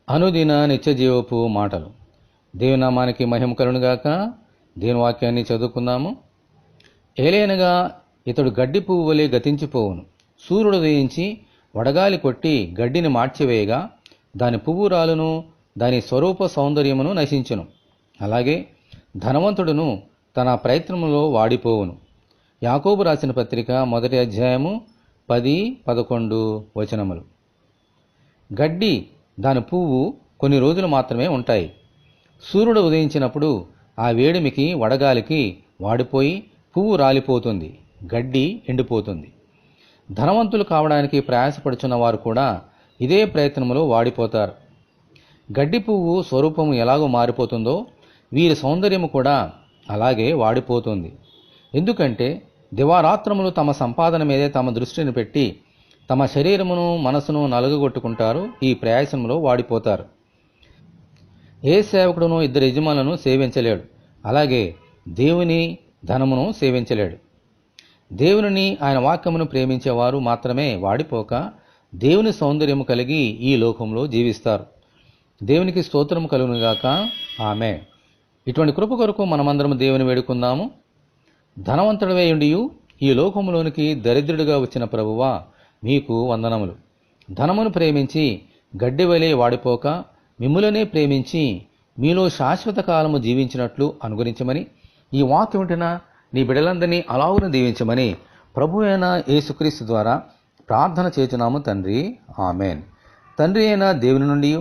అనుదిన నిత్యజీవపు మాటలు. దేవుని నామానికి మహిమ కలుగునుగాక. దేవుని వాక్యాన్ని చదువుకుందాము. ఏలైనగా ఇతడు గడ్డి పువ్వు వలె గతించిపోవును. సూర్యుడు ఉదయించి వడగాలి కొట్టి గడ్డిని మార్చివేయగా దాని పువ్వు రాలును, దాని స్వరూప సౌందర్యమును నశించును. అలాగే ధనవంతుడును తన ప్రయత్నములో వాడిపోవును. యాకోబు రాసిన పత్రిక 1వ అధ్యాయము 10-11 వచనములు. గడ్డి దాని పువ్వు కొన్ని రోజులు మాత్రమే ఉంటాయి. సూర్యుడు ఉదయించినప్పుడు ఆ వేడిమికి వడగాలికి వాడిపోయి పువ్వు రాలిపోతుంది, గడ్డి ఎండిపోతుంది. ధనవంతులు కావడానికి ప్రయాసపడుచున్న వారు కూడా ఇదే ప్రయత్నంలో వాడిపోతారు. గడ్డి పువ్వు స్వరూపము ఎలాగో మారిపోతుందో వీరి సౌందర్యము కూడా అలాగే వాడిపోతుంది. ఎందుకంటే దివారాత్రములు తమ సంపాదన మీదే తమ దృష్టిని పెట్టి తమ శరీరమును మనసును నలుగగొట్టుకుంటారు. ఈ ప్రయాసంలో వాడిపోతారు. ఏ సేవకుడును 2 యజమానులను సేవించలేడు. అలాగే దేవుని ధనమును సేవించలేడు. దేవునిని ఆయన వాక్యమును ప్రేమించేవారు మాత్రమే వాడిపోక దేవుని సౌందర్యము కలిగి ఈ లోకంలో జీవిస్తారు. దేవునికి స్తోత్రము కలుగునుగాక. ఆమేన్. ఇటువంటి కృప కొరకు మనమందరం దేవుని వేడుకుందాము. ధనవంతుడవై ఉండియు ఈ లోకములోనికి దరిద్రుడిగా వచ్చిన ప్రభువా, మీకు వందనములు. ధనమును ప్రేమించి గడ్డి వలె వాడిపోక మిమ్ములనే ప్రేమించి మీలో శాశ్వత కాలము జీవించినట్లు అనుగ్రహించమని, ఈ వాక్యం వింటున్న నీ బిడ్డలందరినీ అలాగున దీవించమని ప్రభు అయిన యేసుక్రీస్తు ద్వారా ప్రార్థన చేస్తున్నాము తండ్రి. ఆమేన్. తండ్రి అయిన దేవుని నుండి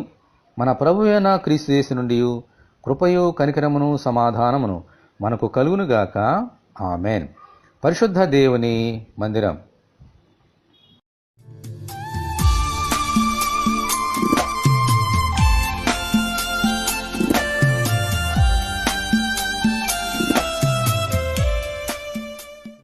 మన ప్రభు అయిన క్రీస్తు యేసు నుండి కృపయు కనికరమును సమాధానమును మనకు కలుగునుగాక. ఆమేన్. పరిశుద్ధ దేవుని మందిరం.